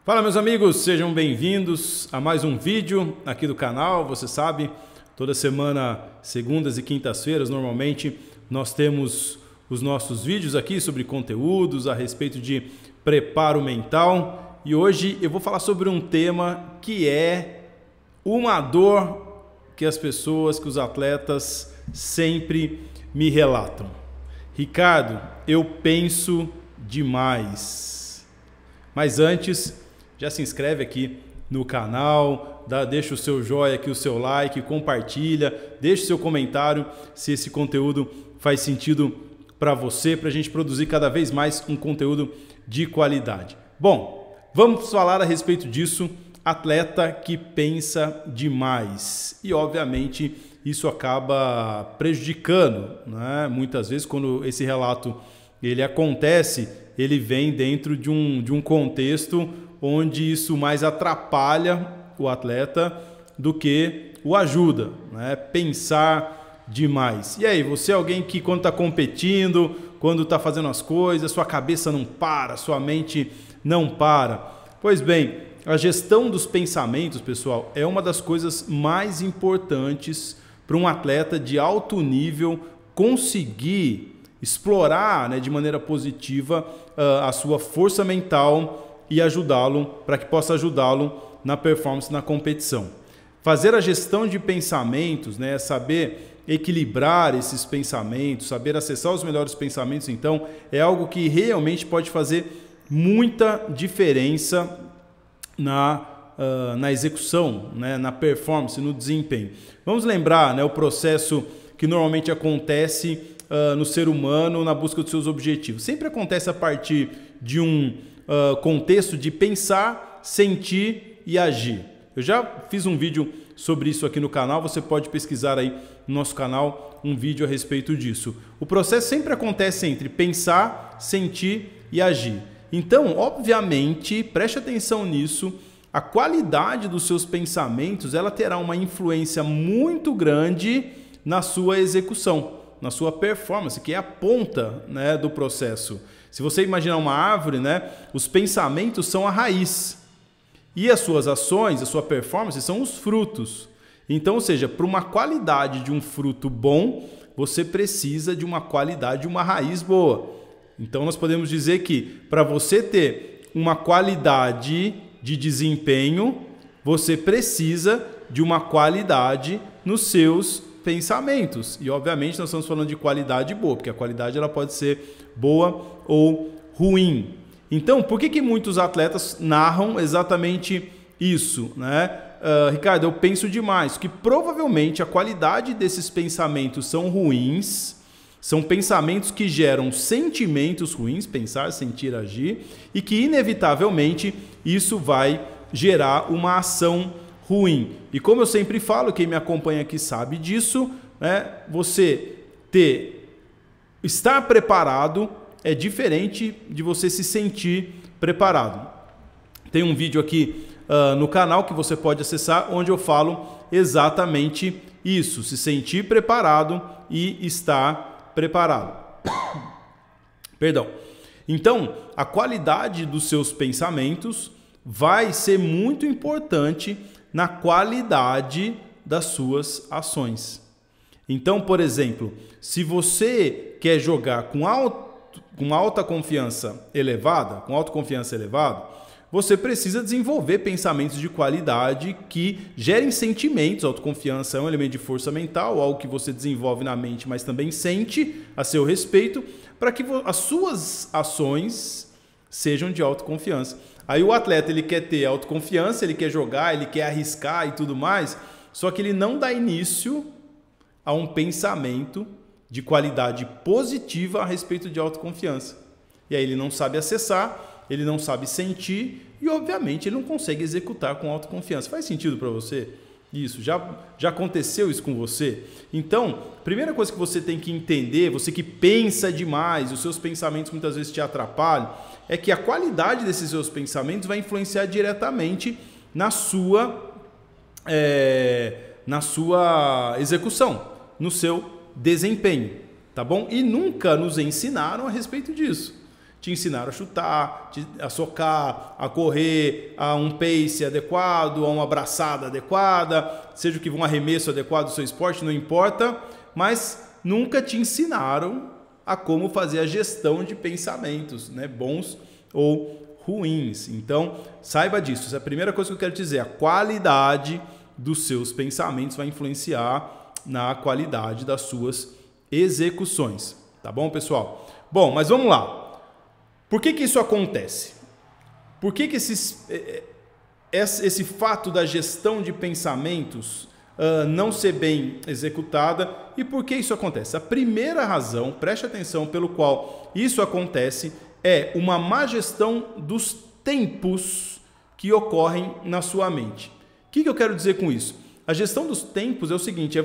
Fala meus amigos, sejam bem-vindos a mais um vídeo aqui do canal. Você sabe, toda semana, segundas e quintas-feiras, normalmente nós temos os nossos vídeos aqui sobre conteúdos a respeito de preparo mental. E hoje eu vou falar sobre um tema que é uma dor que as pessoas, que os atletas sempre me relatam. Ricardo, eu penso demais. Mas antes, já se inscreve aqui no canal, deixa o seu joinha aqui, o seu like, compartilha, deixa o seu comentário se esse conteúdo faz sentido para você, para a gente produzir cada vez mais um conteúdo de qualidade. Bom, vamos falar a respeito disso, atleta que pensa demais. E obviamente isso acaba prejudicando, né? Muitas vezes quando esse relato ele acontece, ele vem dentro de um contexto onde isso mais atrapalha o atleta do que o ajuda, né? Pensar demais. E aí, você é alguém que quando está competindo, quando está fazendo as coisas, sua cabeça não para, sua mente não para. Pois bem, a gestão dos pensamentos, pessoal, é uma das coisas mais importantes para um atleta de alto nível conseguir explorar, né, de maneira positiva a sua força mental e ajudá-lo, para que possa ajudá-lo na performance, na competição. Fazer a gestão de pensamentos, né, saber equilibrar esses pensamentos, saber acessar os melhores pensamentos, então, é algo que realmente pode fazer muita diferença na execução, né, na performance, no desempenho. Vamos lembrar, né, o processo que normalmente acontece no ser humano na busca dos seus objetivos. Sempre acontece a partir de um contexto de pensar, sentir e agir. Eu já fiz um vídeo sobre isso aqui no canal, você pode pesquisar aí no nosso canal um vídeo a respeito disso. O processo sempre acontece entre pensar, sentir e agir. Então, obviamente, preste atenção nisso, a qualidade dos seus pensamentos ela terá uma influência muito grande na sua execução, na sua performance, que é a ponta, né, do processo. Se você imaginar uma árvore, né, os pensamentos são a raiz e as suas ações, a sua performance são os frutos. Então, ou seja, para uma qualidade de um fruto bom, você precisa de uma qualidade de uma raiz boa. Então, nós podemos dizer que para você ter uma qualidade de desempenho, você precisa de uma qualidade nos seus pensamentos. E obviamente nós estamos falando de qualidade boa, porque a qualidade ela pode ser boa ou ruim. Então, por que muitos atletas narram exatamente isso, né? Ricardo, eu penso demais, que provavelmente a qualidade desses pensamentos são ruins, são pensamentos que geram sentimentos ruins, pensar, sentir, agir, e que inevitavelmente isso vai gerar uma ação ruim. E como eu sempre falo, quem me acompanha aqui sabe disso, né? Você estar preparado é diferente de você se sentir preparado. Tem um vídeo aqui no canal que você pode acessar, onde eu falo exatamente isso, se sentir preparado e estar preparado. Perdão. Então, a qualidade dos seus pensamentos vai ser muito importante na qualidade das suas ações. Então, por exemplo, se você quer jogar com alta confiança elevada, você precisa desenvolver pensamentos de qualidade que gerem sentimentos. Autoconfiança é um elemento de força mental, algo que você desenvolve na mente, mas também sente a seu respeito, para que as suas ações sejam de autoconfiança. Aí o atleta ele quer ter autoconfiança, ele quer jogar, ele quer arriscar e tudo mais, só que ele não dá início a um pensamento de qualidade positiva a respeito de autoconfiança. E aí ele não sabe acessar, ele não sabe sentir e, obviamente, ele não consegue executar com autoconfiança. Faz sentido para você? Isso, já aconteceu isso com você? Então, primeira coisa que você tem que entender, você que pensa demais, os seus pensamentos muitas vezes te atrapalham, é que a qualidade desses seus pensamentos vai influenciar diretamente na sua execução, no seu desempenho, tá bom? E nunca nos ensinaram a respeito disso. te ensinaram a chutar, a socar, a correr, a um pace adequado, a uma abraçada adequada, seja o que for, um arremesso adequado do seu esporte, não importa, mas nunca te ensinaram a como fazer a gestão de pensamentos, né, bons ou ruins. Então, saiba disso. Essa é a primeira coisa que eu quero dizer. A qualidade dos seus pensamentos vai influenciar na qualidade das suas execuções. Tá bom, pessoal? Bom, mas vamos lá. Por que isso acontece? Por que esse fato da gestão de pensamentos não ser bem executada e por que isso acontece? A primeira razão, preste atenção, pelo qual isso acontece é uma má gestão dos tempos que ocorrem na sua mente. O que eu quero dizer com isso? A gestão dos tempos é o seguinte, é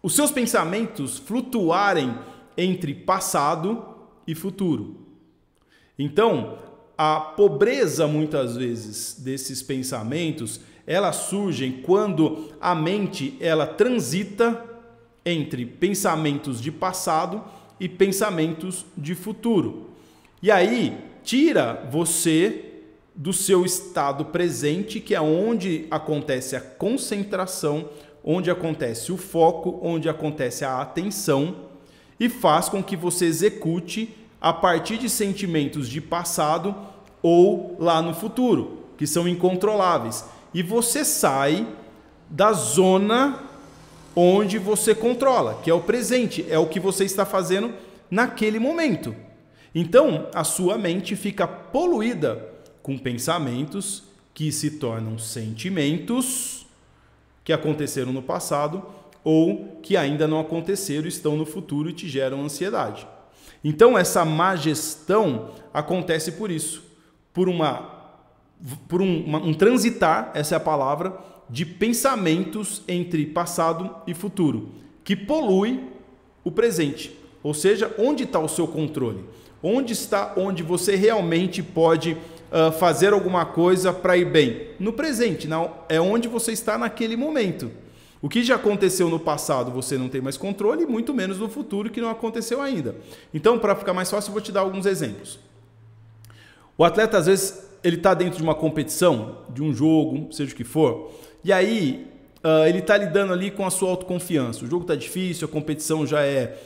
os seus pensamentos flutuarem entre passado e futuro. Então, a pobreza, muitas vezes, desses pensamentos, elas surgem quando a mente ela transita entre pensamentos de passado e pensamentos de futuro. E aí, tira você do seu estado presente, que é onde acontece a concentração, onde acontece o foco, onde acontece a atenção, e faz com que você execute a partir de sentimentos de passado ou lá no futuro, que são incontroláveis. E você sai da zona onde você controla, que é o presente, é o que você está fazendo naquele momento. Então, a sua mente fica poluída com pensamentos que se tornam sentimentos que aconteceram no passado ou que ainda não aconteceram, estão no futuro e te geram ansiedade. Então, essa má gestão acontece por isso, por um transitar, essa é a palavra, de pensamentos entre passado e futuro, que polui o presente. Ou seja, onde está o seu controle? Onde está onde você realmente pode fazer alguma coisa para ir bem? No presente, não, é onde você está naquele momento. O que já aconteceu no passado você não tem mais controle, muito menos no futuro que não aconteceu ainda. Então, para ficar mais fácil, eu vou te dar alguns exemplos. O atleta, às vezes, ele está dentro de uma competição, de um jogo, seja o que for, e aí ele está lidando ali com a sua autoconfiança. O jogo está difícil, a competição já é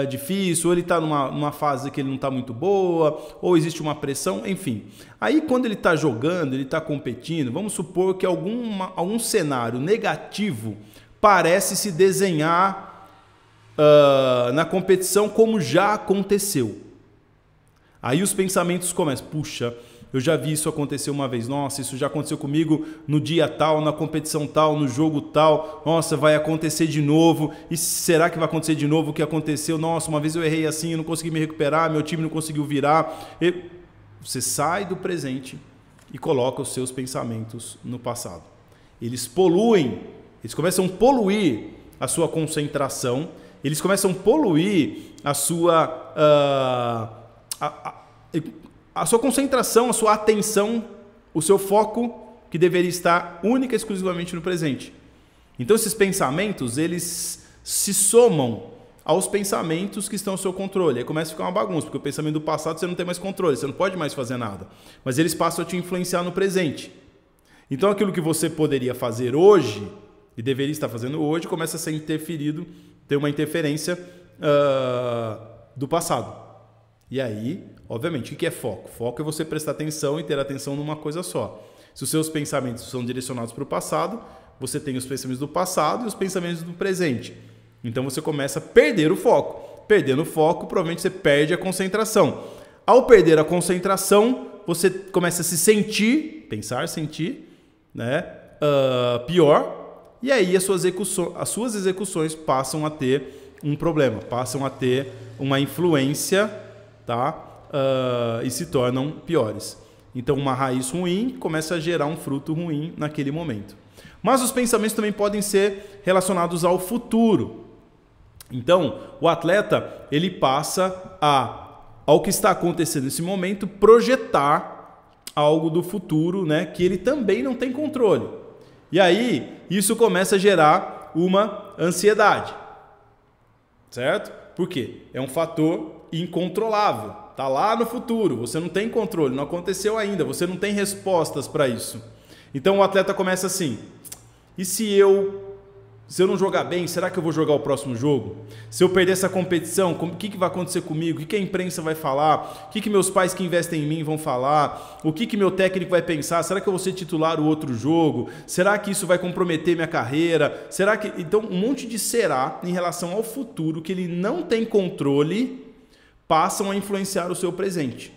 difícil, ou ele está numa fase que ele não está muito boa, ou existe uma pressão, enfim. Aí, quando ele está jogando, ele está competindo, vamos supor que algum cenário negativo parece se desenhar na competição como já aconteceu. Aí os pensamentos começam, puxa, eu já vi isso acontecer uma vez, nossa, isso já aconteceu comigo no dia tal, na competição tal, no jogo tal, nossa, vai acontecer de novo, e será que vai acontecer de novo o que aconteceu? Nossa, uma vez eu errei assim, eu não consegui me recuperar, meu time não conseguiu virar. Você sai do presente e coloca os seus pensamentos no passado. Eles poluem, eles começam a poluir a sua concentração, eles começam a poluir a sua concentração, a sua atenção, o seu foco, que deveria estar única e exclusivamente no presente. Então, esses pensamentos, eles se somam aos pensamentos que estão ao seu controle. Aí começa a ficar uma bagunça, porque o pensamento do passado você não tem mais controle, você não pode mais fazer nada. Mas eles passam a te influenciar no presente. Então, aquilo que você poderia fazer hoje, e deveria estar fazendo hoje, começa a ser interferido, ter uma interferência do passado. E aí, obviamente, o que é foco? Foco é você prestar atenção e ter atenção numa coisa só. Se os seus pensamentos são direcionados para o passado, você tem os pensamentos do passado e os pensamentos do presente. Então você começa a perder o foco. Perdendo o foco, provavelmente você perde a concentração. Ao perder a concentração, você começa a se sentir, né, pior, e aí as suas execuções passam a ter um problema, passam a ter uma influência, tá? E se tornam piores. Então, uma raiz ruim começa a gerar um fruto ruim naquele momento. Mas os pensamentos também podem ser relacionados ao futuro. Então, o atleta, ele passa ao que está acontecendo nesse momento, projetar algo do futuro, né, que ele também não tem controle. E aí, isso começa a gerar uma ansiedade. Certo? Por quê? É um fator incontrolável. Está lá no futuro, você não tem controle, não aconteceu ainda, você não tem respostas para isso. Então o atleta começa assim: e se eu não jogar bem, será que eu vou jogar o próximo jogo? Se eu perder essa competição, o que vai acontecer comigo? O que a imprensa vai falar? O que meus pais que investem em mim vão falar? O que meu técnico vai pensar? Será que eu vou ser titular o outro jogo? Será que isso vai comprometer minha carreira? Será que... Então, um monte de será em relação ao futuro que ele não tem controle passam a influenciar o seu presente.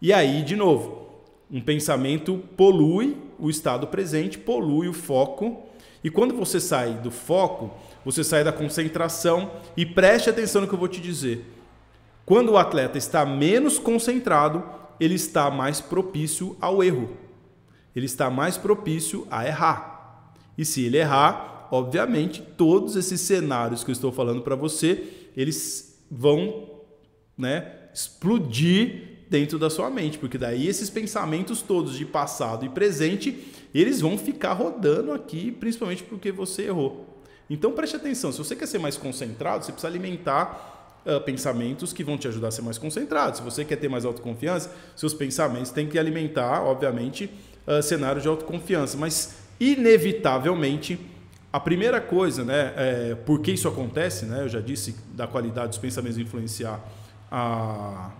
E aí, de novo, um pensamento polui o estado presente, polui o foco. E quando você sai do foco, você sai da concentração e preste atenção no que eu vou te dizer. Quando o atleta está menos concentrado, ele está mais propício ao erro. Ele está mais propício a errar. E se ele errar, obviamente, todos esses cenários que eu estou falando para você, eles vão, explodir dentro da sua mente, porque daí esses pensamentos todos de passado e presente, eles vão ficar rodando aqui, principalmente porque você errou. Então preste atenção, se você quer ser mais concentrado, você precisa alimentar pensamentos que vão te ajudar a ser mais concentrado. Se você quer ter mais autoconfiança, seus pensamentos têm que alimentar, obviamente, cenários de autoconfiança. Mas, inevitavelmente, a primeira coisa, por que isso acontece, eu já disse da qualidade dos pensamentos influenciar a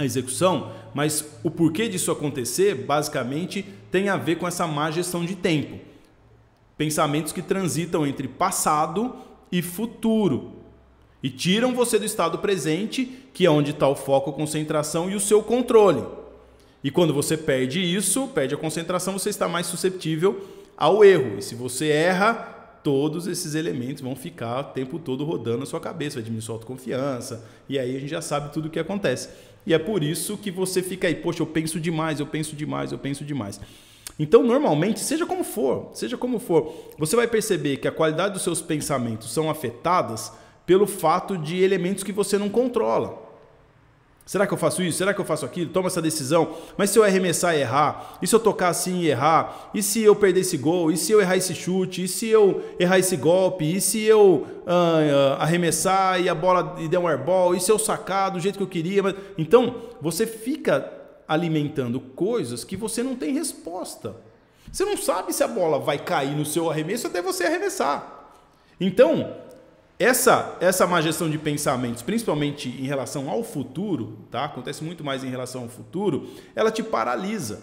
execução, mas o porquê disso acontecer, basicamente, tem a ver com essa má gestão de tempo. Pensamentos que transitam entre passado e futuro e tiram você do estado presente, que é onde está o foco, a concentração e o seu controle. E quando você perde isso, perde a concentração, você está mais suscetível ao erro. E se você erra, todos esses elementos vão ficar o tempo todo rodando na sua cabeça, vai diminuir sua autoconfiança, e aí a gente já sabe tudo o que acontece. E é por isso que você fica aí, poxa, eu penso demais. Então, normalmente, seja como for, você vai perceber que a qualidade dos seus pensamentos são afetadas pelo fato de elementos que você não controla. Será que eu faço isso? Será que eu faço aquilo? Toma essa decisão. Mas se eu arremessar e errar? E se eu tocar assim e errar? E se eu perder esse gol? E se eu errar esse chute? E se eu errar esse golpe? E se eu arremessar e a bola e der um airball? E se eu sacar do jeito que eu queria? Então, você fica alimentando coisas que você não tem resposta. Você não sabe se a bola vai cair no seu arremesso até você arremessar. Então, essa má gestão de pensamentos, principalmente em relação ao futuro, tá? Acontece muito mais em relação ao futuro, ela te paralisa.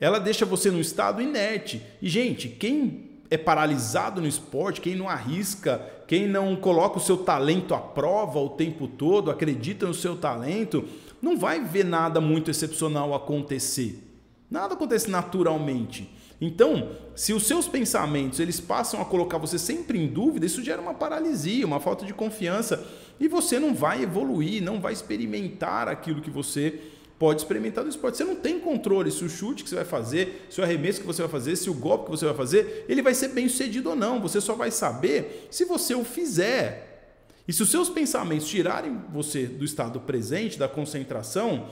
Ela deixa você num estado inerte. E, gente, quem é paralisado no esporte, quem não arrisca, quem não coloca o seu talento à prova o tempo todo, acredita no seu talento, não vai ver nada muito excepcional acontecer. Nada acontece naturalmente. Então, se os seus pensamentos eles passam a colocar você sempre em dúvida, isso gera uma paralisia, uma falta de confiança e você não vai evoluir, não vai experimentar aquilo que você pode experimentar do esporte. Você não tem controle se o chute que você vai fazer, se o arremesso que você vai fazer, se o golpe que você vai fazer, ele vai ser bem sucedido ou não. Você só vai saber se você o fizer. E se os seus pensamentos tirarem você do estado presente, da concentração,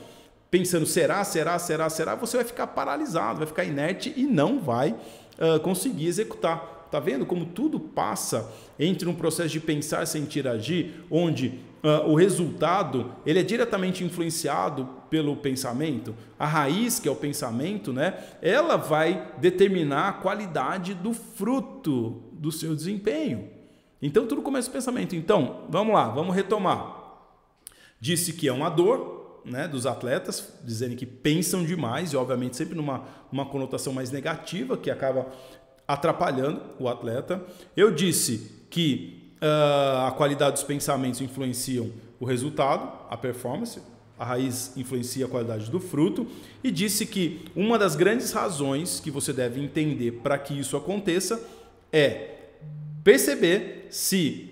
pensando será, você vai ficar paralisado, vai ficar inerte e não vai conseguir executar. Tá vendo como tudo passa entre um processo de pensar, sentir, agir, onde o resultado ele é diretamente influenciado pelo pensamento? A raiz, que é o pensamento, ela vai determinar a qualidade do fruto do seu desempenho. Então tudo começa com o pensamento. Então, vamos lá, vamos retomar. Disse que é uma dor, dos atletas, dizendo que pensam demais e obviamente sempre numa conotação mais negativa que acaba atrapalhando o atleta. Eu disse que a qualidade dos pensamentos influenciam o resultado, a performance, a raiz influencia a qualidade do fruto e disse que uma das grandes razões que você deve entender para que isso aconteça é perceber se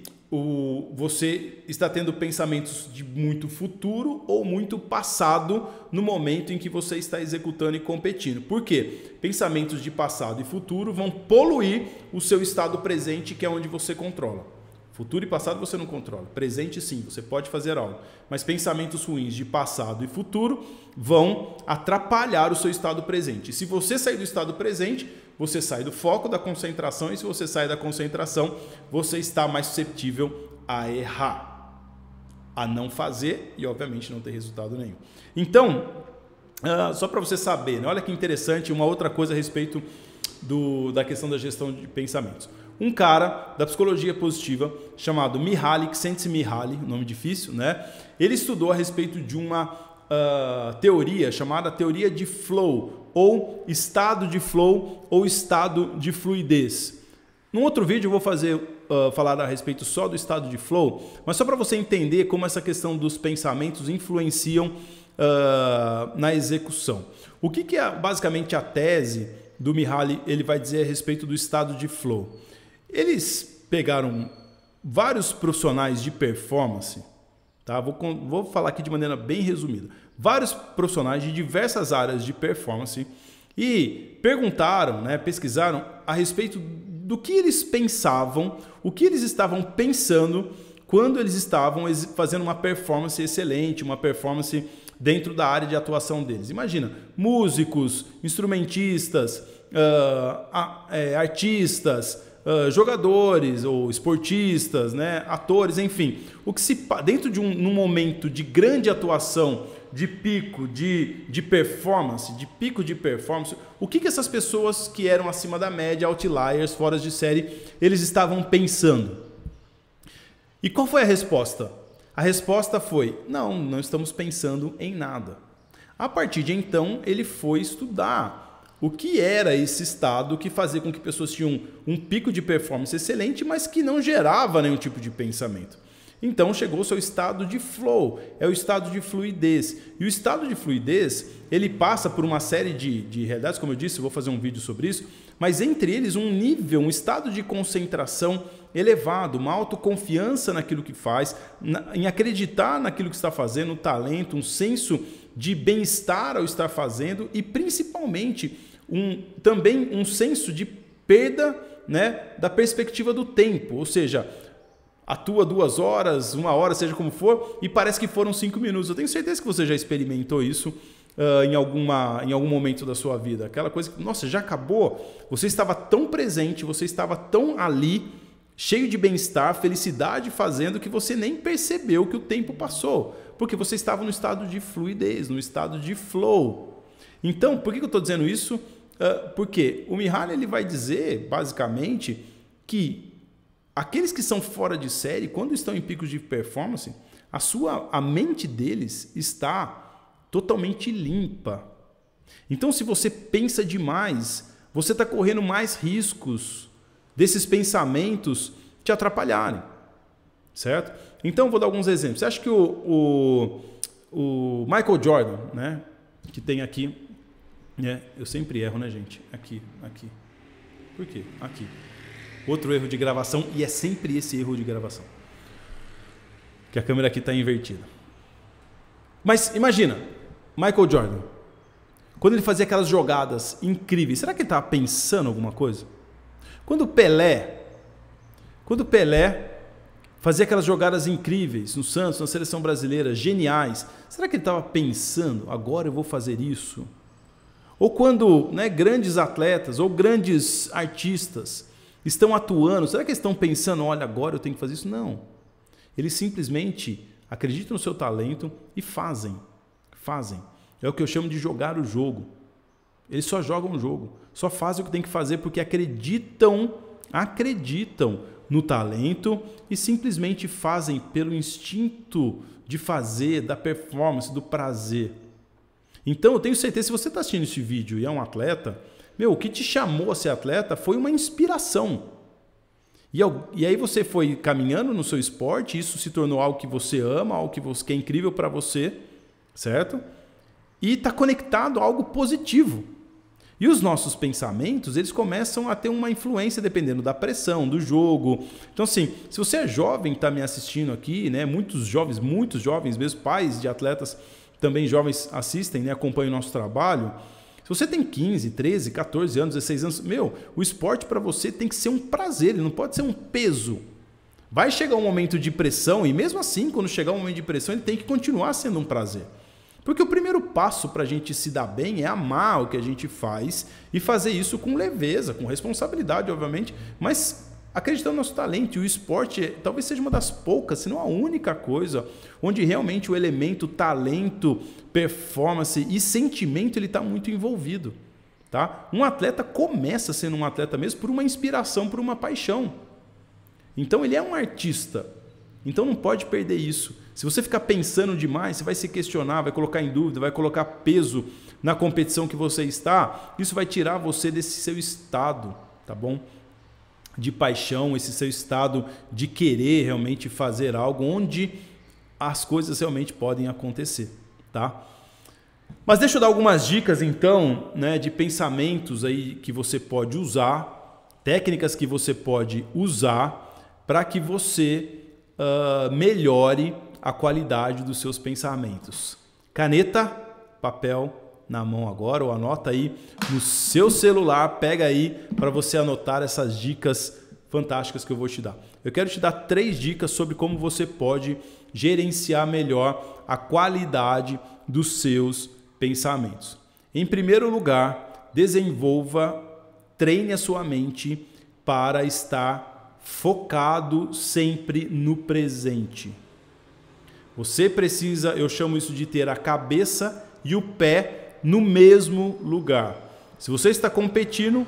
você está tendo pensamentos de muito futuro ou muito passado no momento em que você está executando e competindo. Por quê? Pensamentos de passado e futuro vão poluir o seu estado presente, que é onde você controla. Futuro e passado você não controla. Presente sim, você pode fazer algo. Mas pensamentos ruins de passado e futuro vão atrapalhar o seu estado presente. E se você sair do estado presente, você sai do foco da concentração, e se você sai da concentração, você está mais suscetível a errar. a não fazer e, obviamente, não ter resultado nenhum. Então, só para você saber, né? Olha que interessante, uma outra coisa a respeito da questão da gestão de pensamentos. Um cara da psicologia positiva chamado Mihaly Csikszentmihalyi, nome difícil, né? Ele estudou a respeito de uma teoria chamada teoria de flow, ou estado de flow, ou estado de fluidez. Num outro vídeo eu vou falar a respeito só do estado de flow, mas só para você entender como essa questão dos pensamentos influenciam na execução. O que é basicamente a tese do Mihaly, ele vai dizer a respeito do estado de flow? Eles pegaram vários profissionais de performance, tá? Vou falar aqui de maneira bem resumida. Vários profissionais de diversas áreas de performance e perguntaram, né, pesquisaram a respeito do que eles pensavam, o que eles estavam pensando quando eles estavam fazendo uma performance excelente, uma performance dentro da área de atuação deles. Imagina, músicos, instrumentistas, artistas, jogadores ou esportistas, né, atores, enfim. O que dentro de num momento de grande atuação, de pico de performance, o que essas pessoas que eram acima da média, outliers, fora de série, eles estavam pensando? E qual foi a resposta? A resposta foi: não estamos pensando em nada. A partir de então, ele foi estudar o que era esse estado que fazia com que pessoas tinham um pico de performance excelente, mas que não gerava nenhum tipo de pensamento. Então chegou-se ao estado de flow, é o estado de fluidez. E o estado de fluidez, ele passa por uma série de realidades, como eu disse, eu vou fazer um vídeo sobre isso, mas entre eles um estado de concentração elevado, uma autoconfiança naquilo que faz, em acreditar naquilo que está fazendo, no talento, um senso de bem-estar ao estar fazendo e principalmente também um senso de perda, né, da perspectiva do tempo, ou seja, atua 2 horas, 1 hora, seja como for, e parece que foram 5 minutos. Eu tenho certeza que você já experimentou isso em algum momento da sua vida. Aquela coisa que, nossa, já acabou? Você estava tão presente, você estava tão ali, cheio de bem-estar, felicidade fazendo, que você nem percebeu que o tempo passou, porque você estava no estado de fluidez, no estado de flow. Então, por que eu estou dizendo isso? Porque o Mihaly, ele vai dizer, basicamente, que aqueles que são fora de série, quando estão em picos de performance, a mente deles está totalmente limpa. Então, se você pensa demais, você está correndo mais riscos desses pensamentos te atrapalharem, certo? Então, vou dar alguns exemplos. Você acha que o Michael Jordan, né, que tem aqui, né, eu sempre erro, né, gente? Aqui. Por quê? Aqui. Outro erro de gravação, e é sempre esse erro de gravação, que a câmera aqui está invertida. Mas imagina, Michael Jordan, quando ele fazia aquelas jogadas incríveis, será que ele estava pensando alguma coisa? Quando Pelé fazia aquelas jogadas incríveis no Santos, na seleção brasileira, geniais, será que ele estava pensando, agora eu vou fazer isso? Ou quando, né, grandes atletas ou grandes artistas estão atuando, será que eles estão pensando, olha, agora eu tenho que fazer isso? Não. Eles simplesmente acreditam no seu talento e fazem. É o que eu chamo de jogar o jogo. Eles só jogam o jogo, só fazem o que tem que fazer porque acreditam no talento e simplesmente fazem pelo instinto de fazer, da performance, do prazer. Então, eu tenho certeza, se você está assistindo esse vídeo e é um atleta, o que te chamou a ser atleta foi uma inspiração. E aí você foi caminhando no seu esporte, isso se tornou algo que você ama, algo que é incrível para você, certo? E está conectado a algo positivo. E os nossos pensamentos, eles começam a ter uma influência dependendo da pressão, do jogo. Então, assim, se você é jovem, está me assistindo aqui, né? Muitos jovens mesmo, pais de atletas também jovens assistem, né? Acompanham o nosso trabalho. Se você tem 15, 13, 14 anos, 16 anos, o esporte para você tem que ser um prazer, ele não pode ser um peso. Vai chegar um momento de pressão e mesmo assim, quando chegar um momento de pressão, ele tem que continuar sendo um prazer. Porque o primeiro passo para a gente se dar bem é amar o que a gente faz e fazer isso com leveza, com responsabilidade, obviamente, mas acreditando no nosso talento. E o esporte talvez seja uma das poucas, se não a única coisa, onde realmente o elemento talento, performance e sentimento ele está muito envolvido. Tá? Um atleta começa sendo um atleta mesmo por uma inspiração, por uma paixão. Então ele é um artista. Então não pode perder isso. Se você ficar pensando demais, você vai se questionar, vai colocar em dúvida, vai colocar peso na competição que você está, isso vai tirar você desse seu estado, tá bom? De paixão, esse seu estado de querer realmente fazer algo onde as coisas realmente podem acontecer, tá? Mas deixa eu dar algumas dicas então, né, de pensamentos aí que você pode usar, técnicas que você pode usar para que você melhore a qualidade dos seus pensamentos. Caneta, papel na mão agora, ou anota aí no seu celular, pega aí para você anotar essas dicas fantásticas que eu vou te dar. Eu quero te dar 3 dicas sobre como você pode gerenciar melhor a qualidade dos seus pensamentos. Em primeiro lugar, treine a sua mente para estar focado sempre no presente. Você precisa, eu chamo isso de ter a cabeça e o pé no mesmo lugar. Se você está competindo,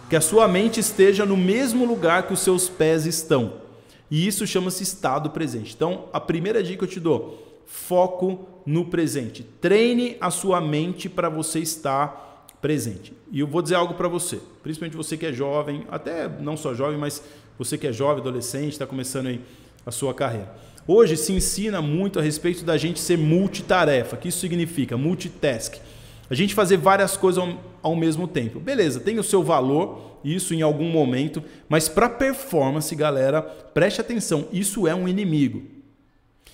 que a sua mente esteja no mesmo lugar que os seus pés estão. E isso chama-se estado presente. Então, a primeira dica que eu te dou, foco no presente. Treine a sua mente para você estar presente. E eu vou dizer algo para você, principalmente você que é jovem, até não só jovem, mas você que é jovem, adolescente, está começando aí a sua carreira. Hoje se ensina muito a respeito da gente ser multitarefa. O que isso significa? Multitask. A gente fazer várias coisas ao mesmo tempo. Beleza, tem o seu valor, isso em algum momento, mas para performance, galera, preste atenção, isso é um inimigo.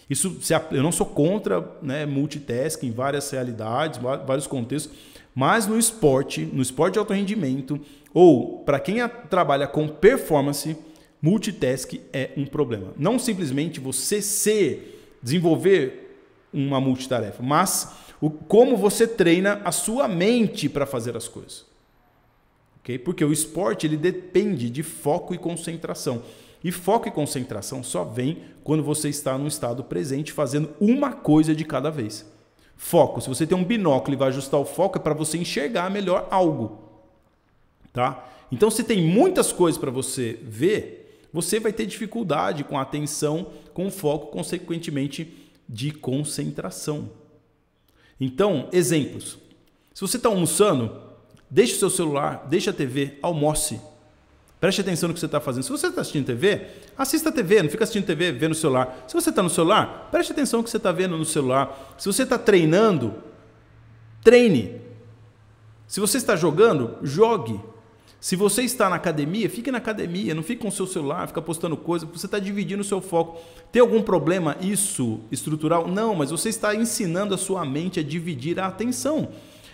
Isso, eu não sou contra, né, multitasking em várias realidades, vários contextos, mas no esporte de alto rendimento, ou para quem trabalha com performance, multitasking é um problema. Não simplesmente você desenvolver uma multitarefa, mas como você treina a sua mente para fazer as coisas. Okay? Porque o esporte ele depende de foco e concentração. E foco e concentração só vem quando você está num estado presente fazendo uma coisa de cada vez. Foco, se você tem um binóculo e vai ajustar o foco, é para você enxergar melhor algo. Tá? Então, se tem muitas coisas para você ver, você vai ter dificuldade com a atenção, com o foco, consequentemente, de concentração. Então, exemplos. Se você está almoçando, deixe o seu celular, deixe a TV, almoce. Preste atenção no que você está fazendo. Se você está assistindo TV, assista a TV, não fica assistindo TV vendo o celular. Se você está no celular, preste atenção no que você está vendo no celular. Se você está treinando, treine. Se você está jogando, jogue. Se você está na academia, fique na academia, não fique com o seu celular, fica postando coisa, você está dividindo o seu foco. Tem algum problema isso estrutural? Não, mas você está ensinando a sua mente a dividir a atenção.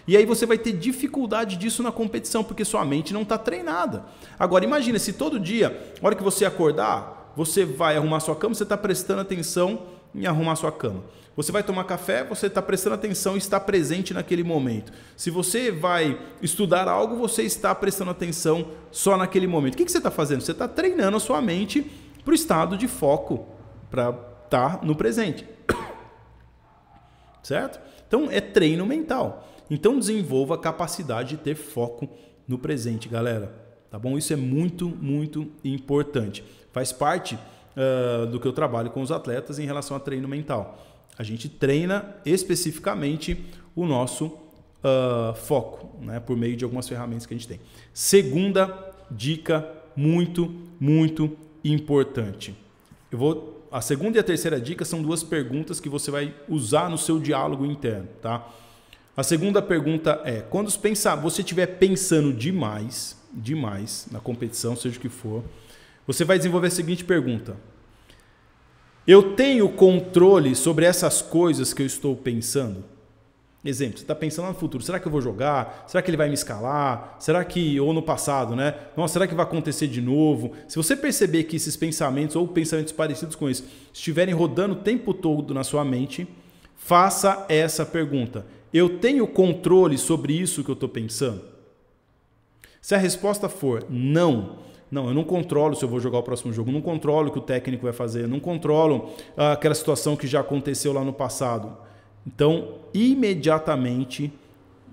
E aí você vai ter dificuldade disso na competição, porque sua mente não está treinada. Agora, imagina se todo dia, na hora que você acordar, você vai arrumar sua cama, você está prestando atenção em arrumar sua cama. Você vai tomar café, você está prestando atenção e está presente naquele momento. Se você vai estudar algo, você está prestando atenção só naquele momento. O que você está fazendo? Você está treinando a sua mente para o estado de foco, para estar no presente. Certo? Então, é treino mental. Então, desenvolva a capacidade de ter foco no presente, galera. Tá bom? Isso é muito, muito importante. Faz parte do que eu trabalho com os atletas em relação a treino mental. A gente treina especificamente o nosso foco, né, por meio de algumas ferramentas que a gente tem. Segunda dica muito, muito importante. A segunda e a terceira dica são 2 perguntas que você vai usar no seu diálogo interno, tá? A segunda pergunta é, quando você estiver pensando demais na competição, seja o que for, você vai desenvolver a seguinte pergunta. Eu tenho controle sobre essas coisas que eu estou pensando? Exemplo, você está pensando no futuro, será que eu vou jogar? Será que ele vai me escalar? Será que, ou no passado, né? Nossa, será que vai acontecer de novo? Se você perceber que esses pensamentos ou pensamentos parecidos com isso estiverem rodando o tempo todo na sua mente, faça essa pergunta. Eu tenho controle sobre isso que eu estou pensando? Se a resposta for não, Não, eu não controlo se eu vou jogar o próximo jogo, não controlo o que o técnico vai fazer, não controlo aquela situação que já aconteceu lá no passado. Então, imediatamente,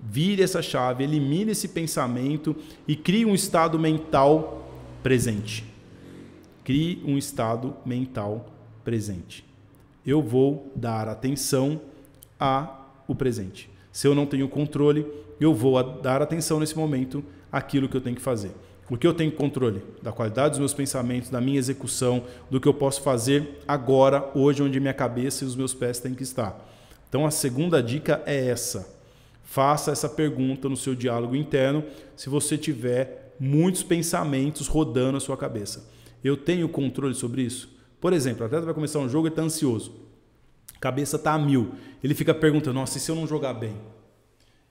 vire essa chave, elimine esse pensamento e crie um estado mental presente. Crie um estado mental presente. Eu vou dar atenção ao presente. Se eu não tenho controle, eu vou dar atenção nesse momento àquilo que eu tenho que fazer. Porque eu tenho controle da qualidade dos meus pensamentos, da minha execução, do que eu posso fazer agora, hoje, onde minha cabeça e os meus pés têm que estar. Então, a segunda dica é essa. Faça essa pergunta no seu diálogo interno se você tiver muitos pensamentos rodando na sua cabeça. Eu tenho controle sobre isso? Por exemplo, o atleta vai começar um jogo e está ansioso. A cabeça está a 1000. Ele fica perguntando, nossa, e se eu não jogar bem?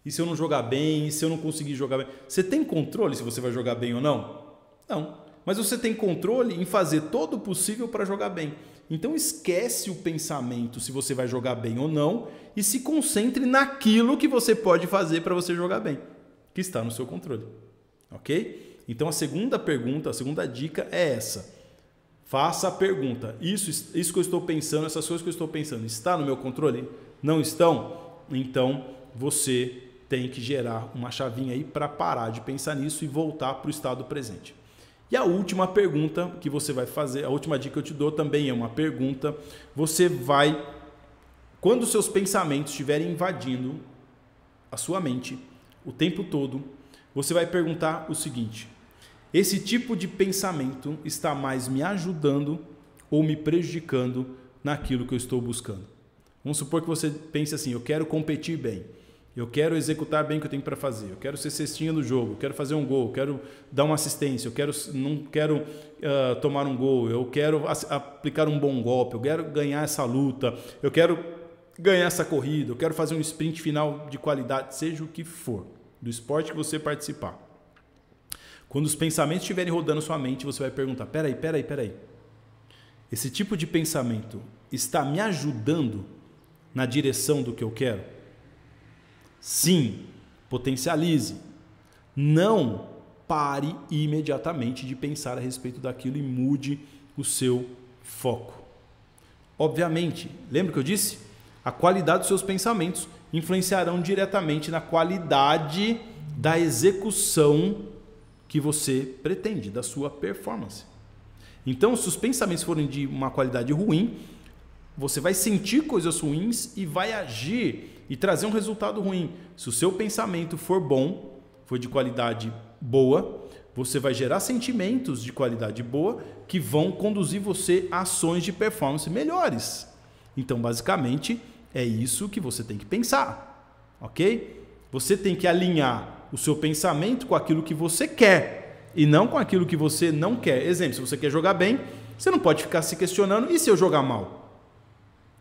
E se eu não jogar bem? E se eu não conseguir jogar bem? Você tem controle se você vai jogar bem ou não? Não. Mas você tem controle em fazer todo o possível para jogar bem. Então esquece o pensamento se você vai jogar bem ou não e se concentre naquilo que você pode fazer para você jogar bem, que está no seu controle. Ok? Então a segunda pergunta, a segunda dica é essa. Faça a pergunta. Isso que eu estou pensando, essas coisas que eu estou pensando, está no meu controle? Não estão? Então você tem que gerar uma chavinha aí para parar de pensar nisso e voltar para o estado presente. E a última pergunta que você vai fazer, a última dica que eu te dou também é uma pergunta. Você vai, quando os seus pensamentos estiverem invadindo a sua mente o tempo todo, você vai perguntar o seguinte: esse tipo de pensamento está mais me ajudando ou me prejudicando naquilo que eu estou buscando? Vamos supor que você pense assim, eu quero competir bem. Eu quero executar bem o que eu tenho para fazer. Eu quero ser cestinha do jogo. Eu quero fazer um gol. Eu quero dar uma assistência. Não quero tomar um gol. Eu quero aplicar um bom golpe. Eu quero ganhar essa luta. Eu quero ganhar essa corrida. Eu quero fazer um sprint final de qualidade. Seja o que for, do esporte que você participar. Quando os pensamentos estiverem rodando sua mente, você vai perguntar, peraí. Esse tipo de pensamento está me ajudando na direção do que eu quero? Sim, potencialize. Não pare imediatamente de pensar a respeito daquilo e mude o seu foco. Obviamente, lembra que eu disse? A qualidade dos seus pensamentos influenciarão diretamente na qualidade da execução que você pretende, da sua performance. Então, se os pensamentos forem de uma qualidade ruim, você vai sentir coisas ruins e vai agir e trazer um resultado ruim. Se o seu pensamento for bom, for de qualidade boa, você vai gerar sentimentos de qualidade boa que vão conduzir você a ações de performance melhores. Então, basicamente, é isso que você tem que pensar, ok? Você tem que alinhar o seu pensamento com aquilo que você quer e não com aquilo que você não quer. Exemplo, se você quer jogar bem, você não pode ficar se questionando, e se eu jogar mal?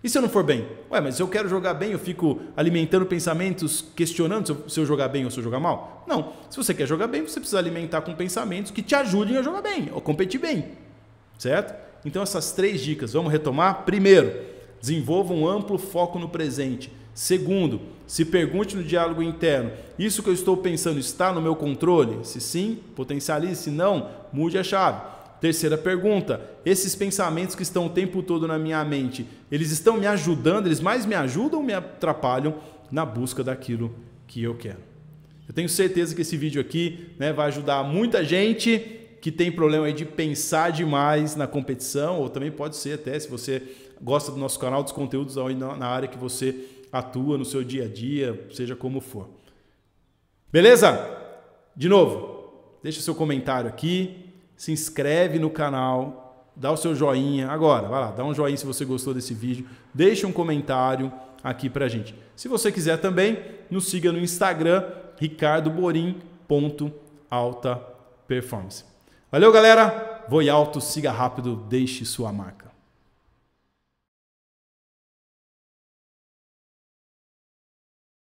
E se eu não for bem? Ué, mas se eu quero jogar bem, eu fico alimentando pensamentos, questionando se eu jogar bem ou se eu jogar mal? Não. Se você quer jogar bem, você precisa alimentar com pensamentos que te ajudem a jogar bem, ou competir bem. Certo? Então, essas 3 dicas, vamos retomar? Primeiro, desenvolva um amplo foco no presente. Segundo, se pergunte no diálogo interno, isso que eu estou pensando está no meu controle? Se sim, potencialize. Se não, mude a chave. Terceira pergunta, esses pensamentos que estão o tempo todo na minha mente, eles estão me ajudando, eles mais me ajudam ou me atrapalham na busca daquilo que eu quero? Eu tenho certeza que esse vídeo aqui, né, vai ajudar muita gente que tem problema aí de pensar demais na competição, ou também pode ser até, se você gosta do nosso canal, dos conteúdos aí na área que você atua no seu dia a dia, seja como for. Beleza? De novo, deixa seu comentário aqui. Se inscreve no canal, dá o seu joinha. Agora, vai lá, dá um joinha se você gostou desse vídeo. Deixa um comentário aqui pra gente. Se você quiser também, nos siga no Instagram, ricardoborim.altaperformance. Valeu, galera. Voe alto, siga rápido, deixe sua marca.